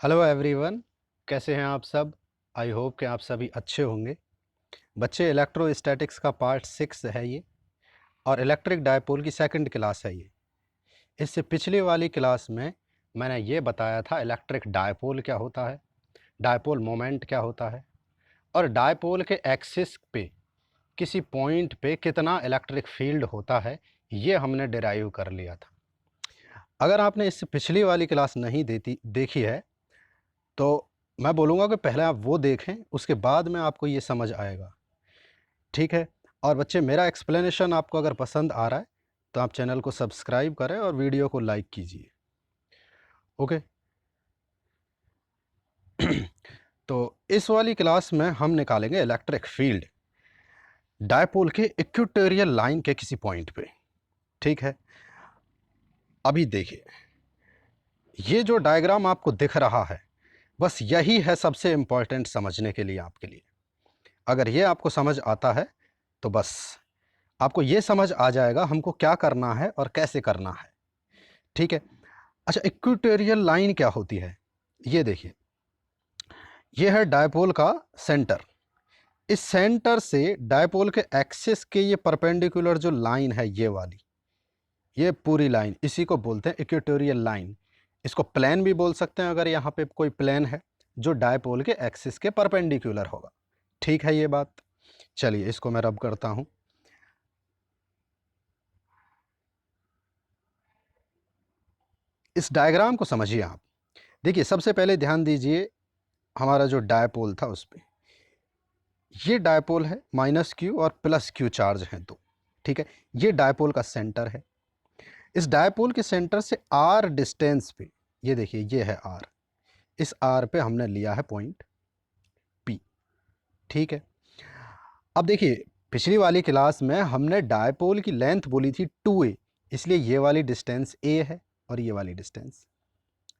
Hello everyone, कैसे हैं आप सब। आई होप कि आप सभी अच्छे होंगे। बच्चे, इलेक्ट्रोस्टैटिक्स का पार्ट 6 है ये, और इलेक्ट्रिक डायपोल की सेकंड क्लास है ये। इससे पिछली वाली क्लास में मैंने ये बताया था इलेक्ट्रिक डायपोल क्या होता है, डायपोल मोमेंट क्या होता है, और डायपोल के एक्सिस पे किसी पॉइंट पे कितना इलेक्ट्रिक फील्ड होता है, ये हमने डिराइव कर लिया था। अगर आपने इससे पिछली वाली क्लास नहीं देखी है तो मैं बोलूँगा कि पहले आप वो देखें, उसके बाद में आपको ये समझ आएगा। ठीक है। और बच्चे, मेरा एक्सप्लेनेशन आपको अगर पसंद आ रहा है तो आप चैनल को सब्सक्राइब करें और वीडियो को लाइक कीजिए। ओके। तो इस वाली क्लास में हम निकालेंगे इलेक्ट्रिक फील्ड डायपोल के इक्वेटोरियल लाइन के किसी पॉइंट पे। ठीक है। अभी देखिए, ये जो डायग्राम आपको दिख रहा है, बस यही है सबसे इम्पॉर्टेंट समझने के लिए आपके लिए। अगर ये आपको समझ आता है तो बस आपको ये समझ आ जाएगा हमको क्या करना है और कैसे करना है। ठीक है। अच्छा, इक्वेटोरियल लाइन क्या होती है, ये देखिए। ये है डायपोल का सेंटर। इस सेंटर से डायपोल के एक्सिस के ये परपेंडिकुलर जो लाइन है, ये वाली, ये पूरी लाइन, इसी को बोलते हैं इक्वेटोरियल लाइन। इसको प्लेन भी बोल सकते हैं अगर यहाँ पे कोई प्लेन है जो डायपोल के एक्सिस के परपेंडिकुलर होगा। ठीक है ये बात। चलिए इसको मैं रब करता हूँ। इस डायग्राम को समझिए आप। देखिए, सबसे पहले ध्यान दीजिए हमारा जो डायपोल था उस पर। ये डायपोल है, माइनस क्यू और प्लस क्यू चार्ज हैं दो। ठीक है। ये डायपोल का सेंटर है। इस डायपोल के सेंटर से आर डिस्टेंस पे, ये देखिए ये है आर, इस आर पे हमने लिया है पॉइंट पी। ठीक है। अब देखिए, पिछली वाली क्लास में हमने डायपोल की लेंथ बोली थी 2a, इसलिए ये वाली डिस्टेंस a है और ये वाली डिस्टेंस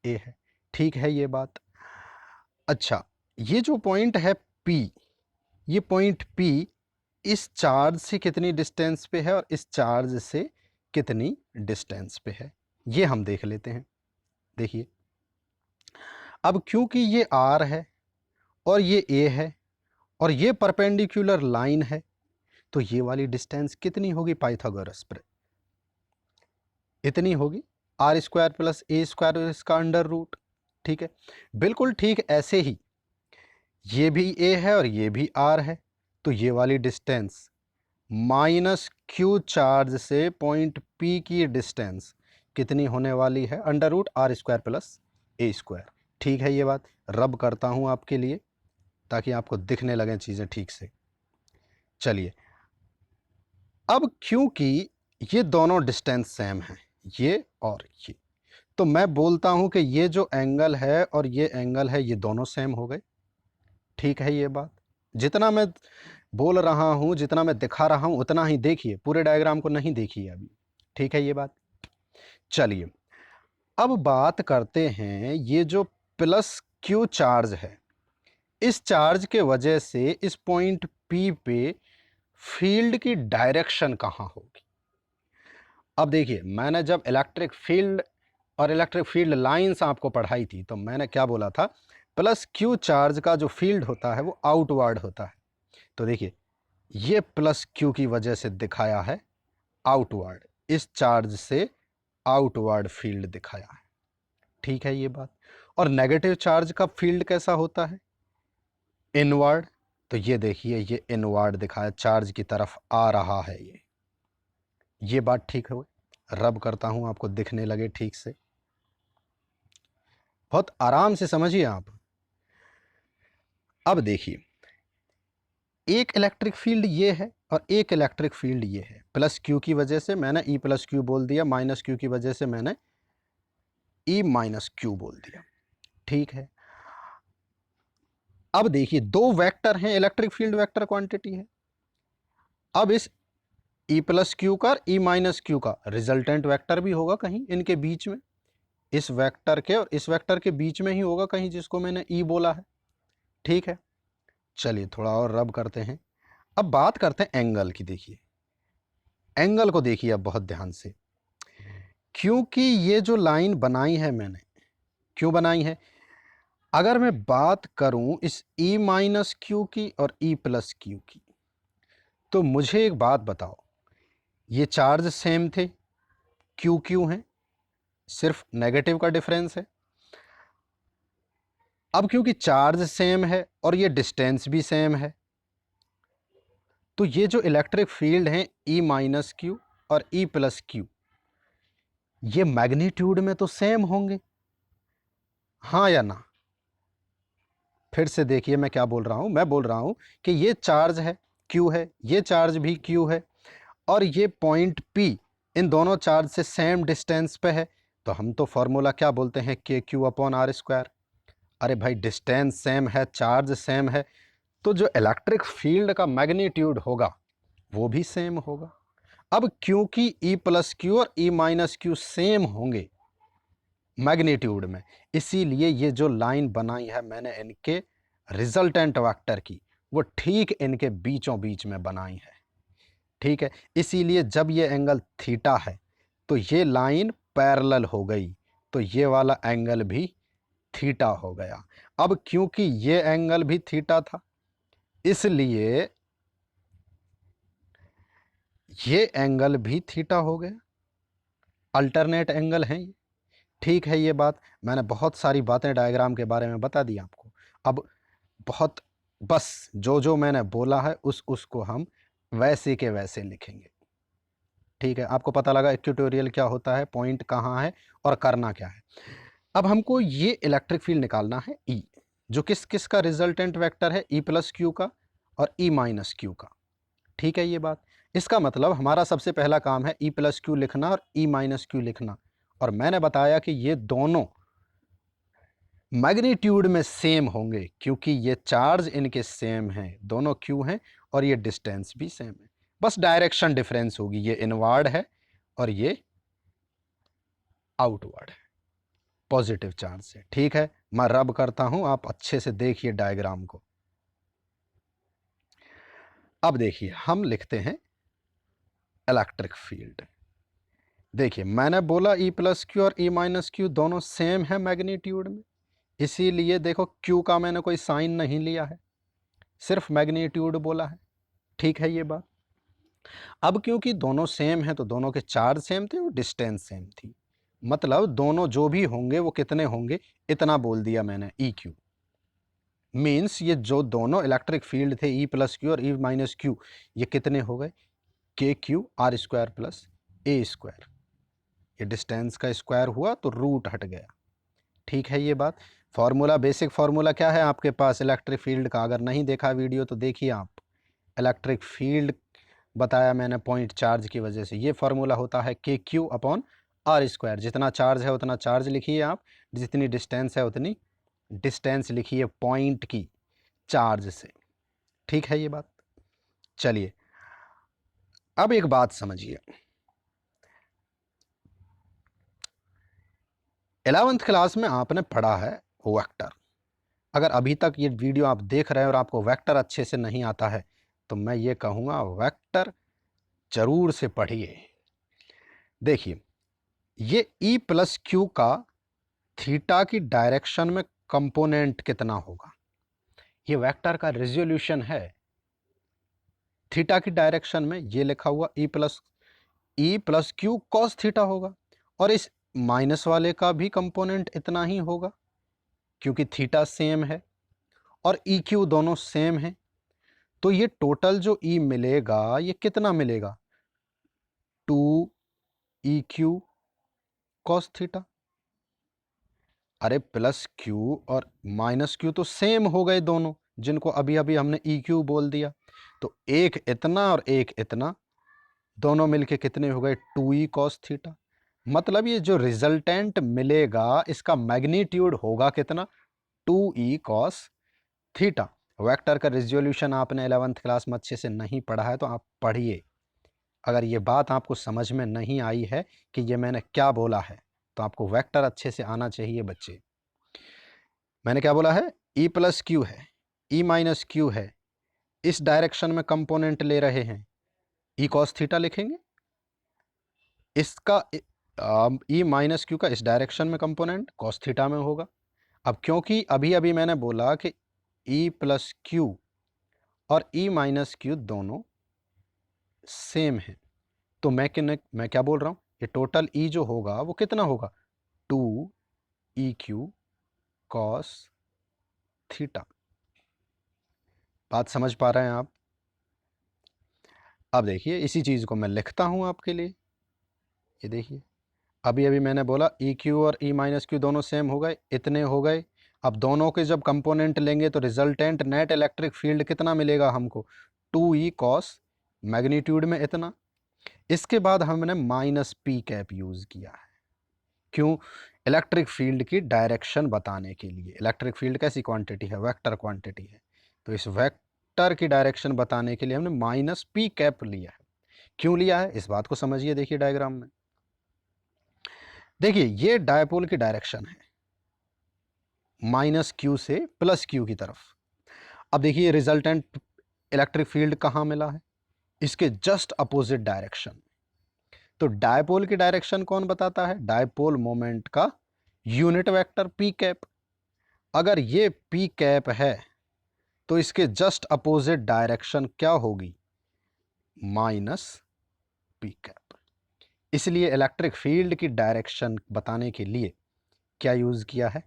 a है। ठीक है ये बात। अच्छा, ये जो पॉइंट है P, ये पॉइंट P इस चार्ज से कितनी डिस्टेंस पे है और इस चार्ज से कितनी डिस्टेंस पे है, ये हम देख लेते हैं। देखिए, अब क्योंकि ये R है और ये A है और ये परपेंडिकुलर लाइन है, तो ये वाली डिस्टेंस कितनी होगी पाइथागोरस पर? इतनी होगी, R square plus A square, इसका अंडर रूट। ठीक है। बिल्कुल ठीक ऐसे ही ये भी ए है और ये भी आर है, तो ये वाली डिस्टेंस माइनस क्यू चार्ज से पॉइंट पी की डिस्टेंस कितनी होने वाली है? Under root R square plus A square. ठीक है ये बात। रब करता हूँ आपके लिए ताकि आपको दिखने लगें चीज़ें ठीक से। चलिए, अब क्योंकि ये दोनों डिस्टेंस सेम हैं, ये और ये, तो मैं बोलता हूँ कि ये जो एंगल है और ये एंगल है, ये दोनों सेम हो गए। ठीक है ये बात। जितना मैं बोल रहा हूँ, जितना मैं दिखा रहा हूँ, उतना ही देखिए, पूरे डायग्राम को नहीं देखिए अभी। ठीक है ये बात। चलिए, अब बात करते हैं ये जो प्लस क्यू चार्ज है, इस चार्ज के वजह से इस पॉइंट पी पे फील्ड की डायरेक्शन कहाँ होगी। अब देखिए, मैंने जब इलेक्ट्रिक फील्ड और इलेक्ट्रिक फील्ड लाइंस आपको पढ़ाई थी तो मैंने क्या बोला था? प्लस क्यू चार्ज का जो फील्ड होता है वो आउटवर्ड होता है। तो देखिए, ये प्लस क्यू की वजह से दिखाया है आउटवर्ड, इस चार्ज से आउटवर्ड फील्ड दिखाया है। ठीक है ये बात। और नेगेटिव चार्ज का फील्ड कैसा होता है? इनवर्ड। तो ये देखिए, ये इनवर्ड दिखाया, चार्ज की तरफ आ रहा है ये बात ठीक है। रब करता हूं आपको दिखने लगे ठीक से, बहुत आराम से समझिए आप। अब देखिए, एक इलेक्ट्रिक फील्ड ये है और एक इलेक्ट्रिक फील्ड ये है। प्लस क्यू की वजह से मैंने ई प्लस क्यू बोल दिया, माइनस क्यू की वजह से मैंने ई माइनस क्यू बोल दिया। ठीक है। अब देखिए, दो वेक्टर हैं, इलेक्ट्रिक फील्ड वेक्टर क्वांटिटी है। अब इस ई प्लस क्यू का, ई माइनस क्यू का रिजल्टेंट वेक्टर भी होगा कहीं इनके बीच में, इस वेक्टर के और इस वेक्टर के बीच में ही होगा कहीं, जिसको मैंने ई बोला है। ठीक है। चलिए थोड़ा और रब करते हैं। अब बात करते हैं एंगल की। देखिए, एंगल को देखिए अब बहुत ध्यान से, क्योंकि ये जो लाइन बनाई है मैंने, क्यों बनाई है? अगर मैं बात करूं इस E माइनस क्यू की और E प्लस क्यू की, तो मुझे एक बात बताओ, ये चार्ज सेम थे, क्यू क्यू हैं, सिर्फ नेगेटिव का डिफरेंस है। अब क्योंकि चार्ज सेम है और ये डिस्टेंस भी सेम है, तो ये जो इलेक्ट्रिक फील्ड हैं E माइनस क्यू और E प्लस क्यू, ये मैग्नीट्यूड में तो सेम होंगे, हाँ या ना? फिर से देखिए मैं क्या बोल रहा हूँ, मैं बोल रहा हूँ कि ये चार्ज है, क्यू है, ये चार्ज भी क्यू है, और ये पॉइंट P इन दोनों चार्ज से सेम डिस्टेंस पे है, तो हम तो फॉर्मूला क्या बोलते हैं, के क्यू अपॉन आर स्क्वायर। अरे भाई डिस्टेंस सेम है, चार्ज सेम है, तो जो इलेक्ट्रिक फील्ड का मैग्नीट्यूड होगा वो भी सेम होगा। अब क्योंकि E प्लस क्यू और E माइनस क्यू सेम होंगे मैग्नीट्यूड में, इसीलिए ये जो लाइन बनाई है मैंने इनके रिजल्टेंट वेक्टर की, वो ठीक इनके बीचों बीच में बनाई है। ठीक है, इसीलिए जब ये एंगल थीटा है तो ये लाइन पैरेलल हो गई, तो ये वाला एंगल भी थीटा हो गया। अब क्योंकि ये एंगल भी थीटा था, इसलिए ये एंगल भी थीटा हो गया, अल्टरनेट एंगल हैं ये। ठीक है, ये बात मैंने बहुत सारी बातें डायग्राम के बारे में बता दी आपको। अब बहुत बस जो जो मैंने बोला है उसको हम वैसे के वैसे लिखेंगे। ठीक है, आपको पता लगा इक्वेटोरियल क्या होता है, पॉइंट कहाँ है और करना क्या है। अब हमको ये इलेक्ट्रिक फील्ड निकालना है E, जो किस किस का रिजल्टेंट वेक्टर है, E प्लस क्यू का और E माइनस क्यू का। ठीक है, ये बात, इसका मतलब हमारा सबसे पहला काम है E प्लस क्यू लिखना और E माइनस क्यू लिखना, और मैंने बताया कि ये दोनों मैग्नीट्यूड में सेम होंगे क्योंकि ये चार्ज इनके सेम हैं, दोनों क्यू हैं और ये डिस्टेंस भी सेम है, बस डायरेक्शन डिफरेंस होगी, ये इनवर्ड है और ये आउटवर्ड है, पॉजिटिव चार्ज से। ठीक है, मैं रब करता हूं, आप अच्छे से देखिए डायग्राम को। अब देखिए हम लिखते हैं इलेक्ट्रिक फील्ड। देखिए मैंने बोला E प्लस क्यू और E माइनस क्यू दोनों सेम है मैग्नीट्यूड में, इसीलिए देखो क्यू का मैंने कोई साइन नहीं लिया है, सिर्फ मैग्नीट्यूड बोला है। ठीक है, ये बात। अब क्योंकि दोनों सेम हैं तो दोनों के चार्ज सेम थे और डिस्टेंस सेम थी, मतलब दोनों जो भी होंगे वो कितने होंगे, इतना बोल दिया मैंने, ई क्यू। मीन्स ये जो दोनों इलेक्ट्रिक फील्ड थे E प्लस क्यू और E माइनस क्यू, ये कितने हो गए, के Q R square plus A square. ये डिस्टेंस का स्क्वायर हुआ तो रूट हट गया। ठीक है, ये बात। फॉर्मूला, बेसिक फॉर्मूला क्या है आपके पास इलेक्ट्रिक फील्ड का, अगर नहीं देखा वीडियो तो देखिए आप। इलेक्ट्रिक फील्ड बताया मैंने पॉइंट चार्ज की वजह से, ये फार्मूला होता है के क्यू अपॉन आर स्क्वायर। जितना चार्ज है उतना चार्ज लिखिए आप, जितनी डिस्टेंस है उतनी डिस्टेंस लिखिए पॉइंट की चार्ज से। ठीक है, ये बात। चलिए अब एक बात समझिए, 11th क्लास में आपने पढ़ा है वेक्टर। अगर अभी तक ये वीडियो आप देख रहे हैं और आपको वेक्टर अच्छे से नहीं आता है तो मैं ये कहूँगा वेक्टर जरूर से पढ़िए। देखिए ये E प्लस क्यू का थीटा की डायरेक्शन में कंपोनेंट कितना होगा, ये वेक्टर का रेजोल्यूशन है। थीटा की डायरेक्शन में ये लिखा हुआ E plus Q cos theta होगा, और इस माइनस वाले का भी कंपोनेंट इतना ही होगा क्योंकि थीटा सेम है और ई क्यू दोनों सेम है, तो ये टोटल जो ई मिलेगा ये कितना मिलेगा, 2 EQ कॉस थीटा। अरे प्लस क्यू और माइनस क्यू तो सेम हो गए दोनों, जिनको अभी अभी हमने ई क्यू बोल दिया, तो एक इतना और एक इतना, दोनों मिलके कितने हो गए, 2E कॉस थीटा। मतलब ये जो रिजल्टेंट मिलेगा इसका मैग्नीट्यूड होगा कितना, 2E कॉस थीटा। वेक्टर का रिजोल्यूशन आपने 11th क्लास में अच्छे से नहीं पढ़ा है तो आप पढ़िए। अगर ये बात आपको समझ में नहीं आई है कि ये मैंने क्या बोला है, तो आपको वेक्टर अच्छे से आना चाहिए बच्चे। मैंने क्या बोला है, E प्लस क्यू है, E माइनस क्यू है, इस डायरेक्शन में कंपोनेंट ले रहे हैं, E कॉस थीटा लिखेंगे। इसका E माइनस क्यू का इस डायरेक्शन में कंपोनेंट कॉस थीटा में होगा। अब क्योंकि अभी अभी मैंने बोला कि E प्लस क्यू और E माइनस क्यू दोनों सेम है, तो मैं क्या बोल रहा हूँ, ये टोटल E जो होगा वो कितना होगा, 2EQ कॉस थीटा। बात समझ पा रहे हैं आप? अब देखिए इसी चीज़ को मैं लिखता हूँ आपके लिए। ये देखिए अभी अभी मैंने बोला EQ और E माइनस क्यू दोनों सेम हो गए, इतने हो गए। अब दोनों के जब कंपोनेंट लेंगे तो रिजल्टेंट नेट इलेक्ट्रिक फील्ड कितना मिलेगा हमको, 2E कॉस मैग्नीट्यूड में इतना। इसके बाद हमने माइनस पी कैप यूज़ किया है। क्यों? इलेक्ट्रिक फील्ड की डायरेक्शन बताने के लिए। इलेक्ट्रिक फील्ड कैसी क्वांटिटी है, वेक्टर क्वांटिटी है, तो इस वेक्टर की डायरेक्शन बताने के लिए हमने माइनस पी कैप लिया है। क्यों लिया है इस बात को समझिए, देखिए डायग्राम में। देखिए ये डायपोल की डायरेक्शन है माइनस क्यू से प्लस क्यू की तरफ। अब देखिए रिजल्टेंट इलेक्ट्रिक फील्ड कहाँ मिला है, इसके जस्ट अपोजिट डायरेक्शन। तो डायपोल की डायरेक्शन कौन बताता है, डायपोल मोमेंट का यूनिट वेक्टर पी कैप। अगर ये पी कैप है तो इसके जस्ट अपोजिट डायरेक्शन क्या होगी, माइनस पी कैप। इसलिए इलेक्ट्रिक फील्ड की डायरेक्शन बताने के लिए क्या यूज किया है,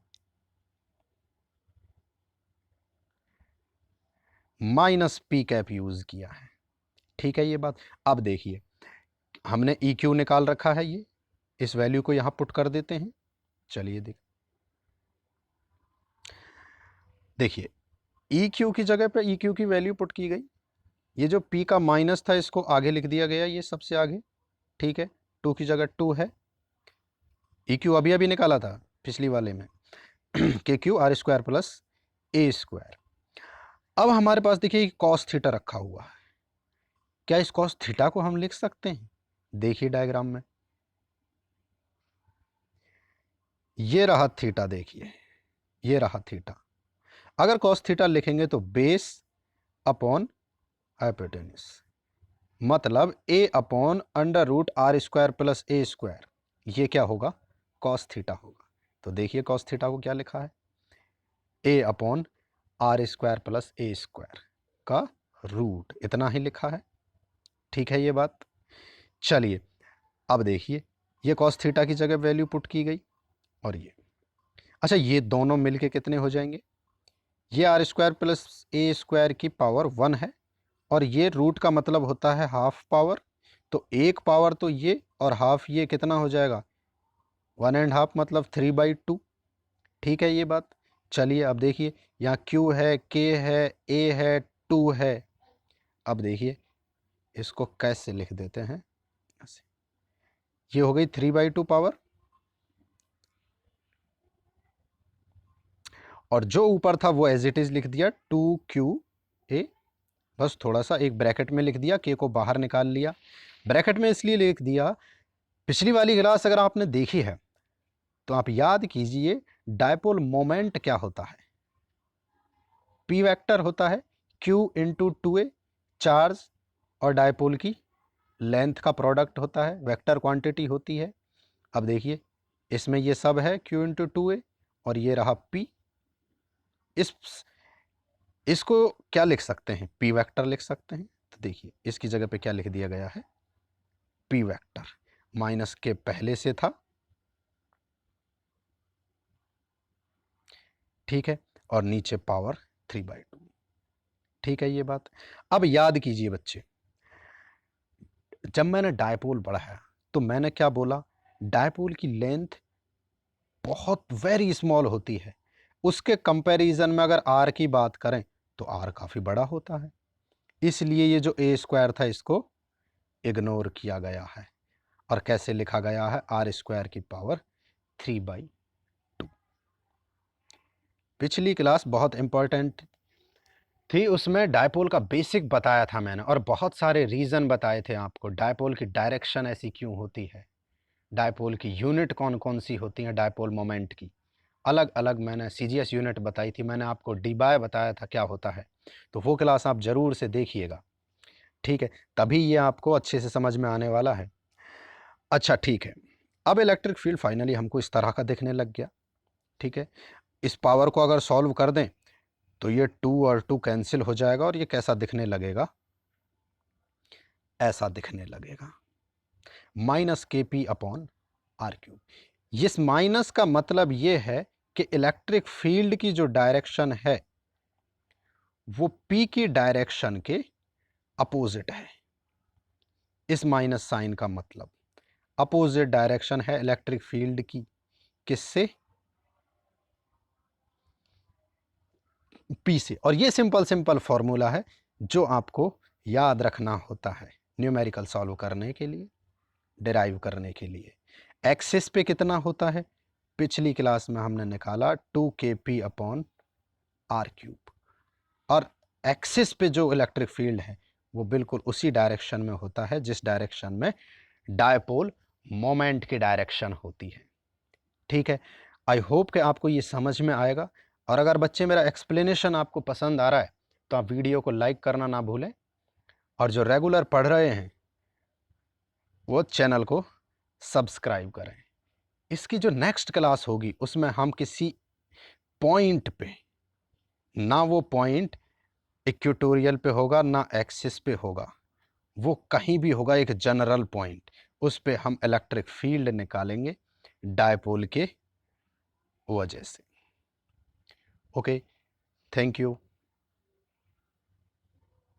माइनस पी कैप यूज किया है। ठीक है ये बात। अब देखिए हमने ई क्यू निकाल रखा है, ये इस वैल्यू को यहां पुट कर देते हैं। चलिए देखिए ई क्यू की जगह पे ई क्यू की वैल्यू पुट की गई। ये जो पी का माइनस था इसको आगे लिख दिया गया, ये सबसे आगे। ठीक है, 2 की जगह 2 है। ई क्यू अभी अभी निकाला था पिछली वाले में के Q R square plus A square. अब हमारे पास देखिए कॉस थीटा रखा हुआ है। क्या इस कॉस थीटा को हम लिख सकते हैं, देखिए डायग्राम में ये रहा थीटा, देखिए ये रहा थीटा। अगर कॉस थीटा लिखेंगे तो बेस अपॉन हाइपोटेन्यूस, मतलब A upon under root R square plus A square, ये क्या होगा, कॉस थीटा होगा। तो देखिए कॉस थीटा को क्या लिखा है, A upon R square plus A square का रूट, इतना ही लिखा है। ठीक है ये बात। चलिए अब देखिए ये कॉस थीटा की जगह वैल्यू पुट की गई और ये, अच्छा ये दोनों मिलके कितने हो जाएंगे, ये R square plus A square की पावर 1 है और ये रूट का मतलब होता है हाफ पावर, तो एक पावर तो ये और हाफ ये, कितना हो जाएगा 1.5, मतलब 3/2। ठीक है ये बात। चलिए अब देखिए यहाँ Q है, K है, A है, 2 है। अब देखिए इसको कैसे लिख देते हैं, ऐसे। ये हो गई 3/2 पावर, और जो ऊपर था वो एज इट इज लिख दिया 2QA, बस थोड़ा सा एक ब्रैकेट में लिख दिया, K को बाहर निकाल लिया। ब्रैकेट में इसलिए लिख दिया, पिछली वाली क्लास अगर आपने देखी है तो आप याद कीजिए डायपोल मोमेंट क्या होता है, पी वेक्टर होता है, Q इंटू 2A चार्ज और डायपोल की लेंथ का प्रोडक्ट होता है, वेक्टर क्वांटिटी होती है। अब देखिए इसमें ये सब है Q इंटू 2A और ये रहा P। इसको क्या लिख सकते हैं, P वेक्टर लिख सकते हैं। तो देखिए इसकी जगह पे क्या लिख दिया गया है, P वेक्टर, माइनस के पहले से था। ठीक है, और नीचे पावर 3/2। ठीक है ये बात। अब याद कीजिए बच्चे, जब मैंने डायपोल बढ़ाया तो मैंने क्या बोला, डायपोल की लेंथ बहुत वेरी स्मॉल होती है, उसके कंपैरिजन में अगर आर की बात करें तो आर काफ़ी बड़ा होता है, इसलिए ये जो ए स्क्वायर था इसको इग्नोर किया गया है और कैसे लिखा गया है, आर स्क्वायर की पावर 3/2। पिछली क्लास बहुत इंपॉर्टेंट थी, उसमें डायपोल का बेसिक बताया था मैंने और बहुत सारे रीज़न बताए थे आपको, डायपोल की डायरेक्शन ऐसी क्यों होती है, डायपोल की यूनिट कौन कौन सी होती हैं, डायपोल मोमेंट की अलग अलग मैंने सीजीएस यूनिट बताई थी, मैंने आपको डी बाय बताया था क्या होता है, तो वो क्लास आप ज़रूर से देखिएगा। ठीक है, तभी ये आपको अच्छे से समझ में आने वाला है। अच्छा ठीक है, अब इलेक्ट्रिक फील्ड फाइनली हमको इस तरह का दिखने लग गया। ठीक है, इस पावर को अगर सॉल्व कर दें तो ये 2 और 2 कैंसिल हो जाएगा और ये कैसा दिखने लगेगा, ऐसा दिखने लगेगा, माइनस के पी अपॉन आर क्यूब। इस माइनस का मतलब ये है कि इलेक्ट्रिक फील्ड की जो डायरेक्शन है वो पी की डायरेक्शन के अपोजिट है। इस माइनस साइन का मतलब अपोजिट डायरेक्शन है इलेक्ट्रिक फील्ड की, किससे, पी से। और ये सिंपल फॉर्मूला है जो आपको याद रखना होता है न्यूमेरिकल सॉल्व करने के लिए, डिराइव करने के लिए। एक्सिस पे कितना होता है, पिछली क्लास में हमने निकाला 2kp अपॉन आर क्यूब, और एक्सिस पे जो इलेक्ट्रिक फील्ड है वो बिल्कुल उसी डायरेक्शन में होता है जिस डायरेक्शन में डायपोल मोमेंट की डायरेक्शन होती है। ठीक है, आई होप कि आपको ये समझ में आएगा। और अगर बच्चे मेरा एक्सप्लेनेशन आपको पसंद आ रहा है तो आप वीडियो को लाइक करना ना भूलें, और जो रेगुलर पढ़ रहे हैं वो चैनल को सब्सक्राइब करें। इसकी जो नेक्स्ट क्लास होगी उसमें हम किसी पॉइंट पे, ना वो पॉइंट इक्वेटोरियल पे होगा ना एक्सिस पे होगा, वो कहीं भी होगा एक जनरल पॉइंट, उस पे हम इलेक्ट्रिक फील्ड निकालेंगे डायपोल के वजह से। Okay, thank you.